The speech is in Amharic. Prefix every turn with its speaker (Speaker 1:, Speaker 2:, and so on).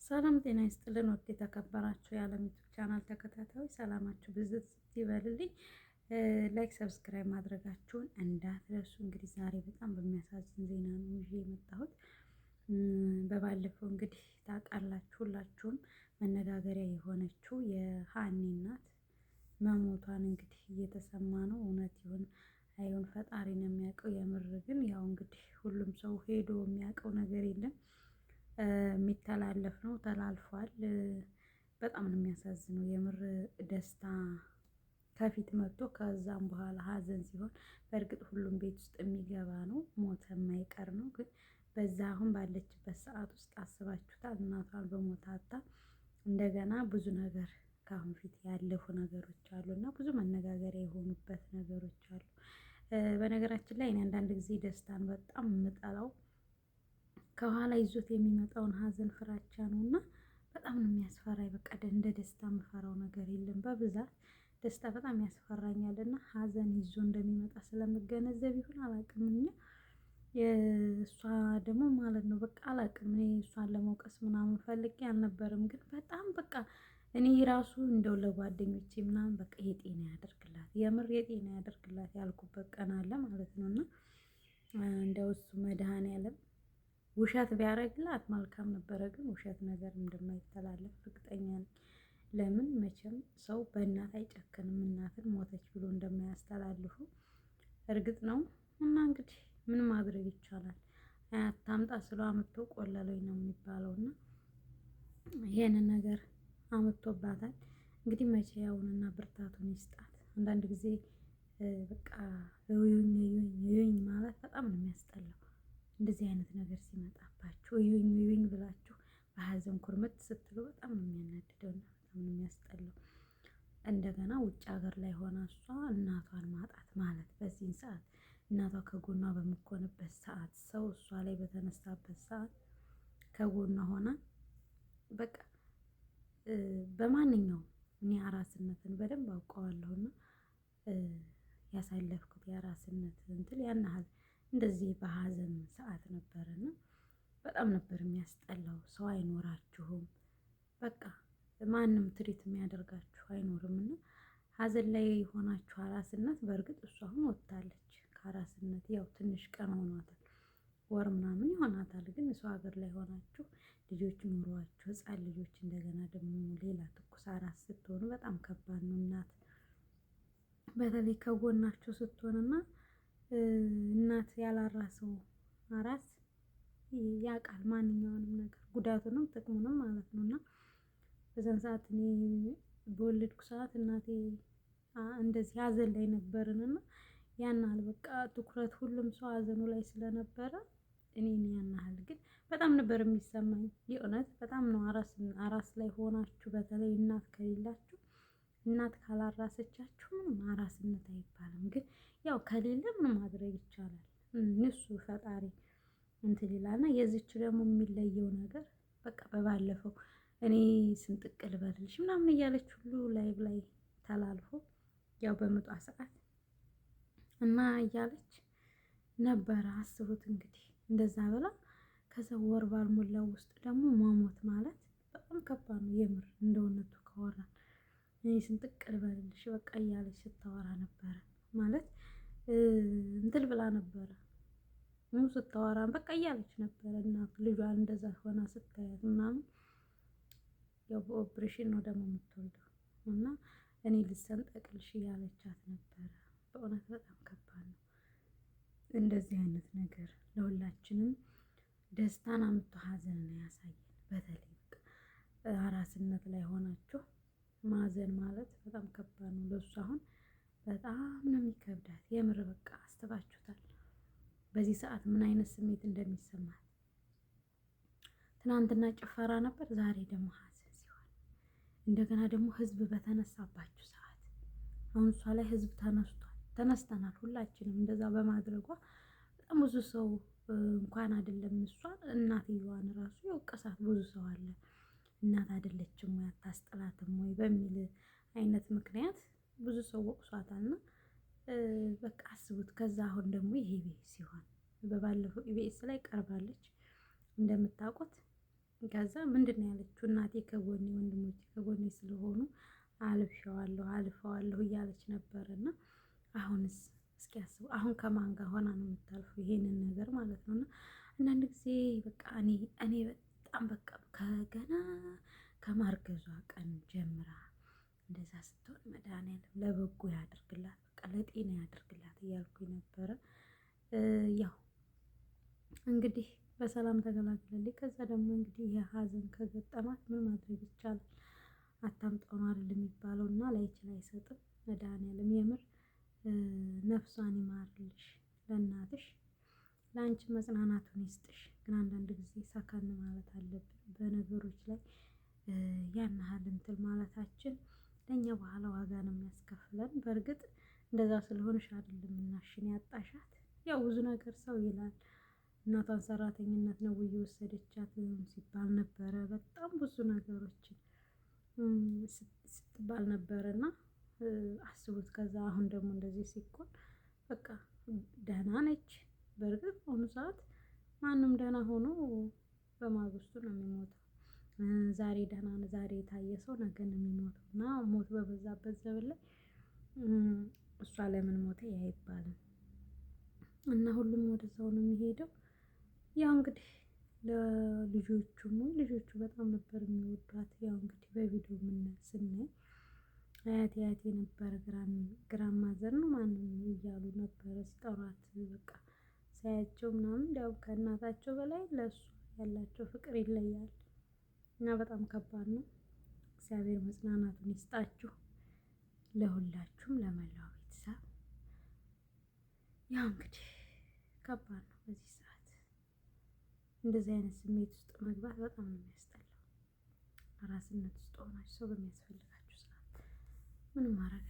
Speaker 1: ሰላም ጤና ይስጥልን። ወድ የተከበራችሁ የዓለም ዩቲዩብ ቻናል ተከታታዮች ሰላማችሁ ብዝት ይበልልኝ። ላይክ ሰብስክራይብ ማድረጋችሁን እንዳትረሱ። እንግዲህ ዛሬ በጣም በሚያሳዝን ዜና ነው ይዤ የመጣሁት። በባለፈው እንግዲህ ታውቃላችሁ ሁላችሁም መነጋገሪያ የሆነችው የሀኒ እናት መሞቷን እንግዲህ እየተሰማ ነው። እውነት ይሁን አይሁን ፈጣሪ ነው የሚያውቀው። የምር ግን ያው እንግዲህ ሁሉም ሰው ሄዶ የሚያውቀው ነገር የለም። የሚተላለፍ ነው ተላልፏል። በጣም ነው የሚያሳዝነው የምር ደስታ ከፊት መጥቶ ከዛም በኋላ ሀዘን ሲሆን በእርግጥ ሁሉም ቤት ውስጥ የሚገባ ነው፣ ሞት የማይቀር ነው። ግን በዛ አሁን ባለችበት ሰዓት ውስጥ አስባችሁታል? እናቷን በሞት አጣ እንደገና ብዙ ነገር ከአሁን ፊት ያለፉ ነገሮች አሉ እና ብዙ መነጋገሪያ የሆኑበት ነገሮች አሉ። በነገራችን ላይ እኔ አንዳንድ ጊዜ ደስታን በጣም የምጠላው ከኋላ ይዞት የሚመጣውን ሀዘን ፍራቻ ነው እና በጣም ነው የሚያስፈራኝ። በቃ እንደ ደስታ የምፈራው ነገር የለም። በብዛት ደስታ በጣም ያስፈራኛል እና ሀዘን ይዞ እንደሚመጣ ስለምገነዘብ ይሁን አላውቅም። እሷ ደግሞ ማለት ነው በቃ አላውቅም። እኔ እሷን ለመውቀስ ምናምን ፈልጌ አልነበረም፣ ግን በጣም በቃ እኔ ራሱ እንደው ለጓደኞቼ ምናምን በቃ የጤና ያደርግላት የምር የጤና ያደርግላት ያልኩበት ቀን አለ ማለት ነው እና እንደው እሱ መድኃኔዓለም ውሸት ቢያደርግላት መልካም ነበረ። ግን ውሸት ነገር እንደማይተላለፍ እርግጠኛ ነኝ። ለምን መቼም ሰው በእናት አይጨክንም፣ እናትን ሞተች ብሎ እንደማያስተላልፉ እርግጥ ነው። እና እንግዲህ ምን ማድረግ ይቻላል? አታምጣ ስለው አምጥቶ ቆለለኝ ነው የሚባለው እና ይሄንን ነገር አምጥቶባታል። እንግዲህ መቼ ያውንና ብርታቱን ይስጣት። አንዳንድ ጊዜ በቃ እዩኝ እዩኝ እዩኝ ማለት በጣም ነው የሚያስጠላው። እንደዚህ አይነት ነገር ሲመጣባችሁ እዩኝ እዩኝ ብላችሁ በሀዘን ኩርምት ስትሉ በጣም ነው የሚያናድደው እና በጣም ነው የሚያስጠላው። እንደገና ውጭ ሀገር ላይ ሆና እሷ እናቷን ማጣት ማለት በዚህን ሰዓት እናቷ ከጎኗ በምትሆንበት ሰዓት ሰው እሷ ላይ በተነሳበት ሰዓት ከጎኗ ሆና በቃ በማንኛውም እኔ አራስነትን በደንብ አውቀዋለሁና ያሳለፍኩት የአራስነት እንትን ያን ያህል እንደዚህ በሀዘን ሰዓት ነበርና በጣም ነበር የሚያስጠላው። ሰው አይኖራችሁም፣ በቃ ማንም ትሪት የሚያደርጋችሁ አይኖርም እና ሀዘን ላይ የሆናችሁ አራስነት በእርግጥ እሷ አሁን ወጥታለች ከአራስነት ያው ትንሽ ቀን ሆኗታል፣ ወር ምናምን ይሆናታል። ግን ሰው ሀገር ላይ ሆናችሁ ልጆች ኖሯችሁ ህፃን ልጆች እንደገና ደግሞ ሌላ ትኩስ አራስ ስትሆኑ በጣም ከባድ ነው። እናት በተለይ ከጎናችሁ ስትሆንና እናት ያላራሰው አራስ ያውቃል ማንኛውንም ነገር ጉዳቱንም ጥቅሙንም ማለት ነው እና በዛን ሰዓት እኔ በወለድኩ ሰዓት እናቴ እንደዚህ ሀዘን ላይ ነበርን እና ያን ያህል በቃ ትኩረት ሁሉም ሰው ሀዘኑ ላይ ስለነበረ እኔን ያን ያህል ግን በጣም ነበር የሚሰማኝ። የእውነት በጣም ነው። አራስ ላይ ሆናችሁ በተለይ እናት ከሌላችሁ እናት ካላራሰቻችሁ ምንም አራስነት አይባልም። ግን ያው ከሌለ ምን ማድረግ ይቻላል? እሱ ፈጣሪ እንትን ይላልና የዚች ደግሞ የሚለየው ነገር በቃ በባለፈው እኔ ስንጥቅ ልበልልሽ ምናምን እያለች ሁሉ ላይቭ ላይ ተላልፎ ያው በምጧ ሰዓት እና እያለች ነበረ። አስቡት እንግዲህ እንደዛ ብላ ከዛ ወር ባልሞላው ውስጥ ደግሞ መሞት ማለት በጣም ከባድ ነው የምር እንደውነቱ ከወራ እኔ ስንጥቅ ልበልልሽ በቃ እያለች ስታወራ ነበረ ማለት እንትን ብላ ነበረ ስታወራን በቃ እያለች ነበረ። እናት ልጇን እንደዛ ሆና ስታያት ምናምን ያው በኦፕሬሽን ነው ደግሞ የምትወልደው እና እኔ ልሰንጠቅልሽ እያለቻት ነበረ። በእውነት በጣም ከባድ ነው እንደዚህ አይነት ነገር። ለሁላችንም ደስታን አምጥቶ ሀዘንን ያሳየን። በተለይ አራስነት ላይ ሆናችሁ ማዘን ማለት በጣም ከባድ ነው። ለእሱ አሁን በጣም ነው የሚከብዳት የምር በቃ አስባችሁታል በዚህ ሰዓት ምን አይነት ስሜት እንደሚሰማት። ትናንትና ጭፈራ ነበር፣ ዛሬ ደግሞ ሀዘን ሲሆን እንደገና ደግሞ ህዝብ በተነሳባችሁ ሰዓት አሁን እሷ ላይ ህዝብ ተነስተናል ሁላችንም እንደዛ በማድረጓ በጣም ብዙ ሰው እንኳን አይደለም እሷን እናትየዋን ራሱ የወቀሳት ብዙ ሰው አለ። እናት አይደለችም ወይ አታስጥላትም ወይ በሚል አይነት ምክንያት ብዙ ሰው ወቅሷታልና በቃ አስቡት። ከዛ አሁን ደግሞ ይሄ ቤት ሲሆን በባለፈው ኢቢኤስ ላይ ቀርባለች እንደምታውቁት ከዛ ምንድን ነው ያለችው እናቴ ከጎኔ ወንድሞቼ ከጎኔ ስለሆኑ አልፈዋለሁ እያለች ነበር። እና አሁንስ እስኪ አስቡ፣ አሁን ከማን ጋር ሆና ነው የምታልፈው ይሄንን ነገር ማለት ነው። እና አንዳንድ ጊዜ በቃ እኔ በጣም በቃ ከገና ከማርገዟ ቀን ጀምራ እንደዛ ስትሆን መድኃኒዓለም ለበጎ ያድርግላት፣ በቃ ለጤና ያድርግላት እያልኩኝ ነበረ። ያው እንግዲህ በሰላም ተገላግላለች። ከዛ ደግሞ እንግዲህ ይሄ ሀዘን ከገጠማት ምን ማድረግ ይቻላል? አታምጣው ነው አይደል የሚባለው። እና ላይችል አይሰጥም። መድኃኒዓለም የምር ነፍሷን ይማርልሽ ለእናትሽ፣ ለአንቺ መጽናናቱን ይስጥሽ። ግን አንዳንድ ጊዜ ሰከን ማለት አለብን በነገሮች ላይ ያን ያህል እንትን ማለታችን ለእኛ በኋላ ዋጋ ነው የሚያስከፍለን። በእርግጥ እንደዛ ስለሆንሽ አይደለም እናሽን ያጣሻት። ያው ብዙ ነገር ሰው ይላል። እናቷን ሰራተኝነት ነው እየወሰደቻት ሲባል ነበረ። በጣም ብዙ ነገሮችን ስትባል ነበረ። እና አስቡት። ከዛ አሁን ደግሞ እንደዚህ ሲኮን በቃ ደህና ነች። በእርግጥ በአሁኑ ሰዓት ማንም ደህና ሆኖ በማግስቱ ነው የሚሞተው። ዛሬ ደህና ነው፣ ዛሬ የታየ ሰው ነገ ነው የሚሞተው። እና ሞት በበዛበት ዘመን ላይ እሷ ለምን ሞተ አይባልም። እና ሁሉም ወደዛው ነው የሚሄደው። ያው እንግዲህ ልጆቹ በጣም ነበር የሚወዷት። ያው እንግዲህ በቪዲዮ ስናይ አያቴ ነበረ ግራም ማዘር ነው ማንም እያሉ ነበረ ሲጠሯት። በቃ ሳያቸው ምናምን ያው ከእናታቸው በላይ ለእሱ ያላቸው ፍቅር ይለያል። እና በጣም ከባድ ነው። እግዚአብሔር መጽናናቱን ይስጣችሁ ለሁላችሁም፣ ለመላው ቤተሰብ። ያው እንግዲህ ከባድ ነው በዚህ ሰዓት እንደዚህ አይነት ስሜት ውስጥ መግባት በጣም ነው የሚያስጠላው። አራስነት ውስጥ ሆናችሁ ሰው በሚያስፈልጋችሁ ሰዓት ምንም ማድረግ